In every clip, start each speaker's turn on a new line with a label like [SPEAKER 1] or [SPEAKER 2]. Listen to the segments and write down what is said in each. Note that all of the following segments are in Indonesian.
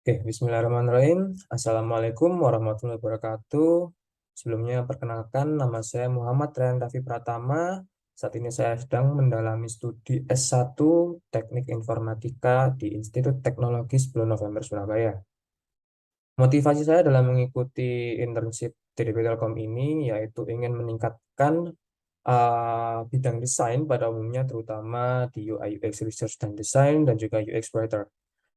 [SPEAKER 1] Oke, bismillahirrahmanirrahim. Assalamualaikum warahmatullahi wabarakatuh. Sebelumnya perkenalkan, nama saya Muhammad Rian Raffi Pratama. Saat ini saya sedang mendalami studi S1 Teknik Informatika di Institut Teknologi 10 November Surabaya. Motivasi saya dalam mengikuti internship TDP Telkom ini yaitu ingin meningkatkan bidang desain pada umumnya, terutama di UI UX Research dan Design dan juga UX Writer.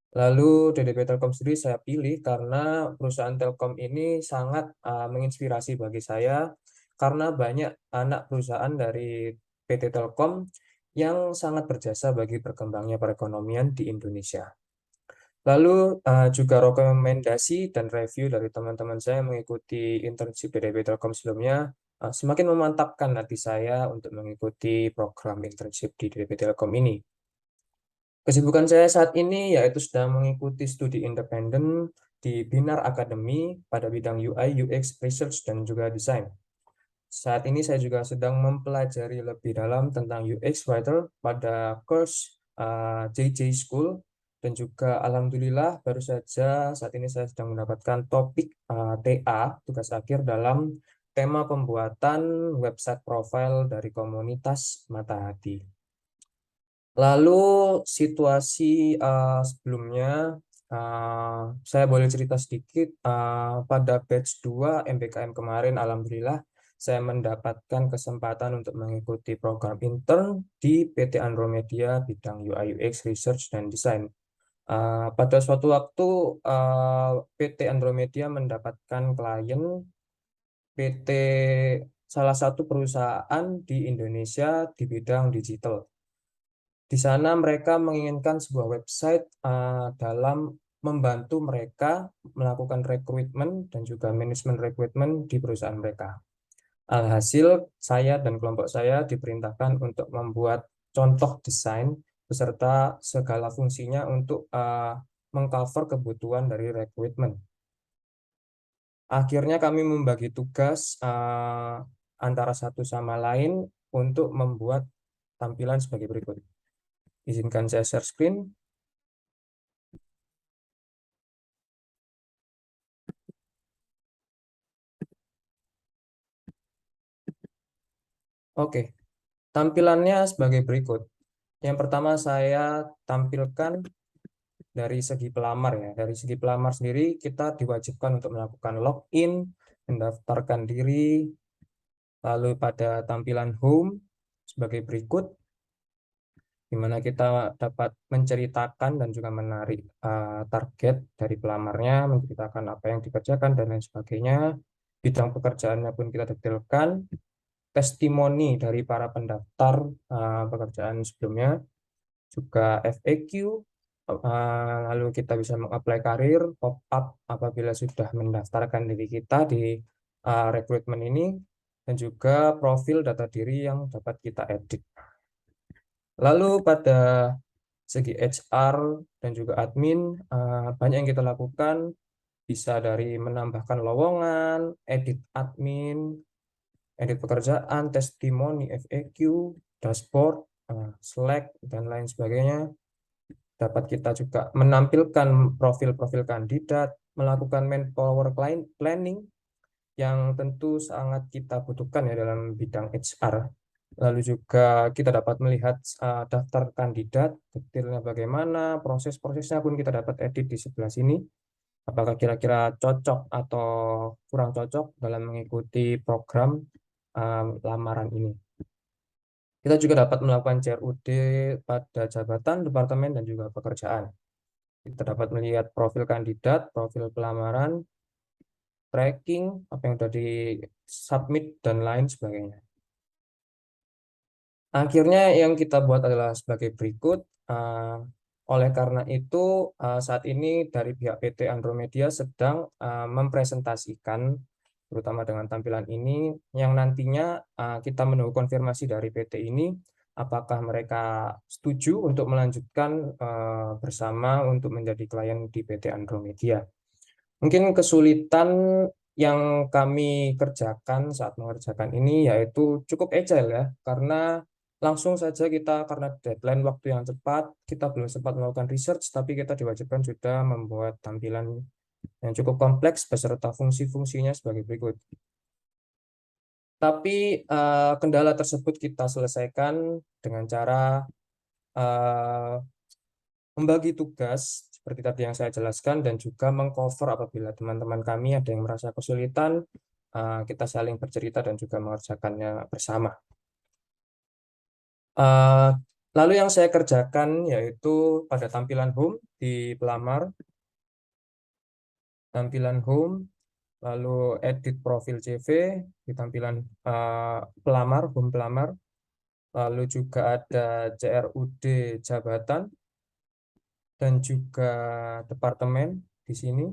[SPEAKER 1] Lalu DDP Telkom sendiri saya pilih karena perusahaan Telkom ini sangat menginspirasi bagi saya karena banyak anak perusahaan dari PT Telkom yang sangat berjasa bagi berkembangnya perekonomian di Indonesia. Lalu juga rekomendasi dan review dari teman-teman saya mengikuti internship DDP Telkom sebelumnya semakin memantapkan hati saya untuk mengikuti program internship di DDP Telkom ini. Kesibukan saya saat ini yaitu sedang mengikuti studi independen di Binar Academy pada bidang UI, UX, Research, dan juga desain. Saat ini saya juga sedang mempelajari lebih dalam tentang UX Writer pada course JJ School, dan juga alhamdulillah baru saja saat ini saya sedang mendapatkan topik TA, tugas akhir dalam tema pembuatan website profile dari komunitas Mata Hati. Lalu situasi sebelumnya, saya boleh cerita sedikit. Pada batch 2 MBKM kemarin, alhamdulillah saya mendapatkan kesempatan untuk mengikuti program intern di PT Andromedia bidang UI UX Research dan Design. Pada suatu waktu PT Andromedia mendapatkan klien PT salah satu perusahaan di Indonesia di bidang digital. Di sana mereka menginginkan sebuah website dalam membantu mereka melakukan rekrutmen dan juga manajemen rekrutmen di perusahaan mereka. Alhasil, saya dan kelompok saya diperintahkan untuk membuat contoh desain beserta segala fungsinya untuk mengcover kebutuhan dari rekrutmen. Akhirnya kami membagi tugas antara satu sama lain untuk membuat tampilan sebagai berikut. Izinkan saya share screen. Oke, tampilannya sebagai berikut. Yang pertama saya tampilkan dari segi pelamar ya. Dari segi pelamar sendiri kita diwajibkan untuk melakukan login, mendaftarkan diri, lalu pada tampilan home sebagai berikut, di mana kita dapat menceritakan dan juga menarik target dari pelamarnya, menceritakan apa yang dikerjakan dan lain sebagainya. Bidang pekerjaannya pun kita detailkan, testimoni dari para pendaftar pekerjaan sebelumnya, juga FAQ, lalu kita bisa mengapply karir, pop up apabila sudah mendaftarkan diri kita di rekrutmen ini, dan juga profil data diri yang dapat kita edit. Lalu pada segi HR dan juga admin, banyak yang kita lakukan, bisa dari menambahkan lowongan, edit admin, edit pekerjaan, testimoni, FAQ, dashboard, Slack, dan lain sebagainya. Dapat kita juga menampilkan profil-profil kandidat, melakukan manpower planning yang tentu sangat kita butuhkan ya dalam bidang HR. Lalu juga kita dapat melihat daftar kandidat, detailnya bagaimana, proses-prosesnya pun kita dapat edit di sebelah sini. Apakah kira-kira cocok atau kurang cocok dalam mengikuti program lamaran ini. Kita juga dapat melakukan CRUD pada jabatan, departemen, dan juga pekerjaan. Kita dapat melihat profil kandidat, profil pelamaran, tracking, apa yang sudah di-submit, dan lain sebagainya. Akhirnya yang kita buat adalah sebagai berikut. Oleh karena itu, saat ini dari pihak PT Andromedia sedang mempresentasikan, terutama dengan tampilan ini, yang nantinya kita menunggu konfirmasi dari PT ini, apakah mereka setuju untuk melanjutkan bersama untuk menjadi klien di PT Andromedia. Mungkin kesulitan yang kami kerjakan saat mengerjakan ini yaitu cukup agile ya, karena langsung saja kita karena deadline waktu yang cepat, kita belum sempat melakukan research, tapi kita diwajibkan sudah membuat tampilan yang cukup kompleks beserta fungsi-fungsinya sebagai berikut. Tapi kendala tersebut kita selesaikan dengan cara eh, membagi tugas seperti tadi yang saya jelaskan dan juga mengcover apabila teman-teman kami ada yang merasa kesulitan, kita saling bercerita dan juga mengerjakannya bersama. Eh, Lalu yang saya kerjakan yaitu pada tampilan home di pelamar, tampilan home, lalu edit profil CV di tampilan pelamar, home pelamar, lalu juga ada CRUD jabatan dan juga departemen di sini,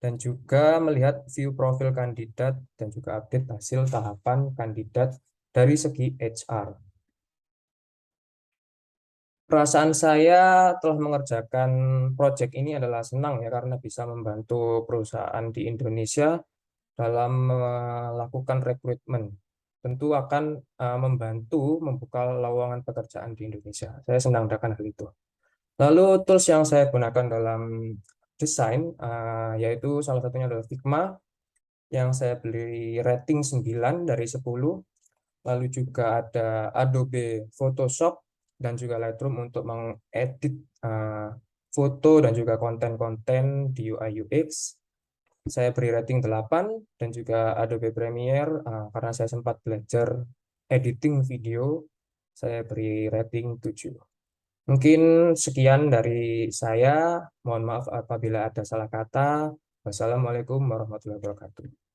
[SPEAKER 1] dan juga melihat view profil kandidat dan juga update hasil tahapan kandidat dari segi HR. Perasaan saya telah mengerjakan proyek ini adalah senang ya karena bisa membantu perusahaan di Indonesia dalam melakukan rekrutmen. Tentu akan membantu membuka lowongan pekerjaan di Indonesia. Saya senang akan hal itu. Lalu tools yang saya gunakan dalam desain yaitu salah satunya adalah Figma yang saya beli rating 9 dari 10. Lalu juga ada Adobe Photoshop dan juga Lightroom untuk mengedit uh, foto dan juga konten-konten di UI UX. Saya beri rating 8 dan juga Adobe Premiere karena saya sempat belajar editing video, saya beri rating 7. Mungkin sekian dari saya. Mohon maaf apabila ada salah kata. Wassalamualaikum warahmatullahi wabarakatuh.